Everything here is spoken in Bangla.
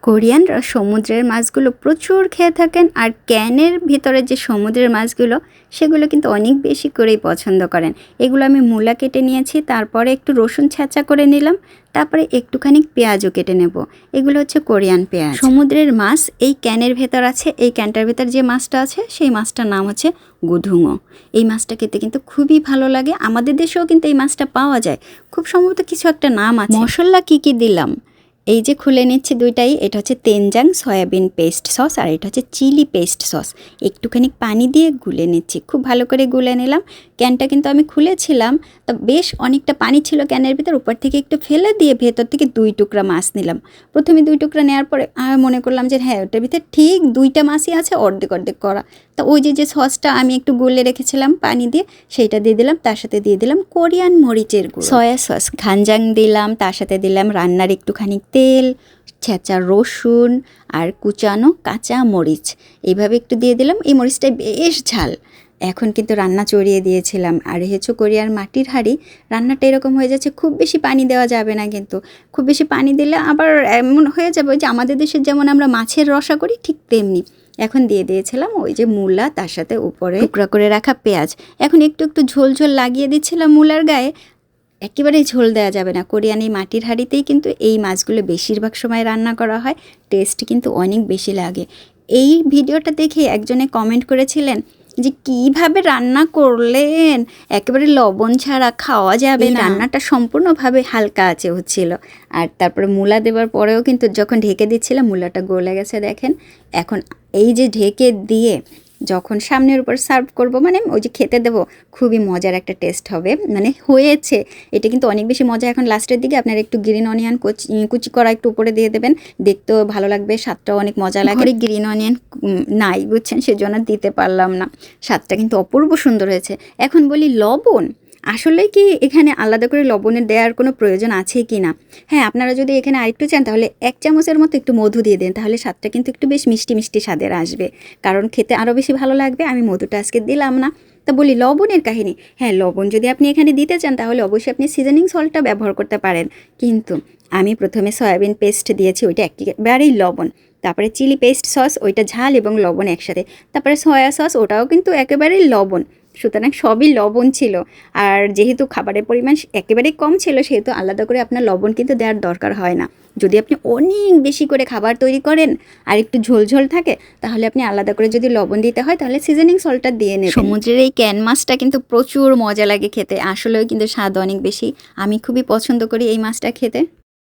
কোরিয়ানরা সমুদ্রের মাছগুলো প্রচুর খেয়ে থাকেন, আর ক্যানের ভিতরে যে সমুদ্রের মাছগুলো সেগুলো কিন্তু অনেক বেশি করেই পছন্দ করেন। এগুলো আমি মূলা কেটে নিয়েছি, তারপরে একটু রসুন ছেঁচা করে নিলাম, তারপরে একটুখানি পেঁয়াজও কেটে নেব। এগুলো হচ্ছে কোরিয়ান পেঁয়াজ। সমুদ্রের মাছ এই ক্যানের ভেতর আছে। এই ক্যানটার ভেতর যে মাছটা আছে সেই মাছটার নাম হচ্ছে গুধুঙো। এই মাছটা খেতে কিন্তু খুবই ভালো লাগে। আমাদের দেশেও কিন্তু এই মাছটা পাওয়া যায়, খুব সম্ভবত কিছু একটা নাম আছে। মশলা কি কি দিলাম এই যে খুলে নিচ্ছি দুইটাই। এটা হচ্ছে তেনজাং সয়াবিন পেস্ট সস, আর এটা হচ্ছে চিলি পেস্ট সস। একটুখানি পানি দিয়ে গুলে নিচ্ছি, খুব ভালো করে গুলে নিলাম। ক্যানটা কিন্তু আমি খুলেছিলাম, তো বেশ অনেকটা পানি ছিল ক্যানের ভিতর, উপর থেকে একটু ফেলে দিয়ে ভেতর থেকে 2 টুকরা মাছ নিলাম। প্রথমে 2 টুকরা নেওয়ার পরে মনে করলাম যে হ্যাঁ, ওটার ভিতরে ঠিক 2টা মাছই আছে, অর্ধেক অর্ধেক করা। তো ওই যে সসটা আমি একটু গুলে রেখেছিলাম পানি দিয়ে, সেইটা দিয়ে দিলাম। তার সাথে দিয়ে দিলাম কোরিয়ান মরিচের গুঁড়ো, সয়া সস, খানজাং দিলাম। তার সাথে দিলাম রান্নার একটুখানি তেল, ছেঁচা রসুন আর কুচানো কাঁচা মরিচ, এইভাবে একটু দিয়ে দিলাম। এই মরিচটাই বেশ ঝাল। এখন কিন্তু রান্না চড়িয়ে দিয়েছিলাম। আর হচ্ছে কোরিয়ার মাটির হাঁড়ি, রান্নাটা এরকম হয়ে যাচ্ছে, খুব বেশি পানি দেওয়া যাবে না, কিন্তু খুব বেশি পানি দিলে আবার এমন হয়ে যাবে যে আমাদের দেশের যেমন আমরা মাছের রসা করি ঠিক তেমনি। এখন দিয়ে দিয়েছিলাম ওই যে মূলা, তার সাথে উপরে টুকরা করে রাখা পেঁয়াজ। এখন একটু একটু ঝোল ঝোল লাগিয়ে দিচ্ছিলাম মূলার গায়ে। একেবারেই ঝোল দেওয়া যাবে না। কোরিয়ান এই মাটির হাঁড়িতেই কিন্তু এই মাছগুলো বেশিরভাগ সময় রান্না করা হয়, টেস্ট কিন্তু অনেক বেশি লাগে। এই ভিডিওটা দেখে একজনে কমেন্ট করেছিলেন যে কিভাবে রান্না করলেন, একেবারে লবণ ছাড়া খাওয়া যাবে না। রান্নাটা সম্পূর্ণভাবে হালকা আছে হচ্ছিল। আর তারপরে মূলা দেওয়ার পরেও কিন্তু যখন ঢেকে দিচ্ছিলাম মূলাটা গলে গেছে দেখেন। এখন এই যে ঢেকে দিয়ে যখন সামনের উপর সার্ভ করব, মানে ওই যে খেতে দেবো, খুবই মজার একটা টেস্ট হবে, মানে হয়েছে। এটা কিন্তু অনেক বেশি মজা। এখন লাস্টের দিকে আপনার একটু গ্রিন অনিয়ন কুচি করা একটু উপরে দিয়ে দেবেন, দেখতেও ভালো লাগবে, স্বাদটাও অনেক মজা লাগে। ঘরে গ্রিন অনিয়ন নাই বুঝছেন, সেজন্য দিতে পারলাম না। স্বাদটা কিন্তু অপূর্ব সুন্দর হয়েছে। এখন বলি লবণ, আসলে কি এখানে আলাদা করে লবণের দেওয়ার কোনো প্রয়োজন আছে কি না? হ্যাঁ, আপনারা যদি এখানে আরেকটু চান তাহলে 1 চামচের মতো একটু মধু দিয়ে দেন, তাহলে স্বাদটা কিন্তু একটু বেশ মিষ্টি মিষ্টি স্বাদের আসবে, কারণ খেতে আরও বেশি ভালো লাগবে। আমি মধুটা আজকে দিলাম না। তা বলি লবণের কাহিনী, হ্যাঁ লবণ যদি আপনি এখানে দিতে চান তাহলে অবশ্যই আপনি সিজনিং সল্টটা ব্যবহার করতে পারেন, কিন্তু আমি প্রথমে সয়াবিন পেস্ট দিয়েছি, ওইটা একেবারেই লবণ। তারপরে চিলি পেস্ট সস, ওইটা ঝাল এবং লবণ একসাথে। তারপরে সয়া সস, ওটাও কিন্তু একেবারেই লবণ। সুতরাং সবই লবণ ছিল। আর যেহেতু খাবারের পরিমাণ একেবারেই কম ছিল, সেহেতু আলাদা করে আপনার লবণ কিন্তু দেওয়ার দরকার হয় না। যদি আপনি অনেক বেশি করে খাবার তৈরি করেন আর একটু ঝোলঝোল থাকে, তাহলে আপনি আলাদা করে যদি লবণ দিতে হয় তাহলে সিজনিং সল্টটা দিয়ে নেবেন। সমুদ্রের এই ক্যান মাছটা কিন্তু প্রচুর মজা লাগে খেতে, আসলেও কিন্তু স্বাদ অনেক বেশি। আমি খুবই পছন্দ করি এই মাছটা খেতে।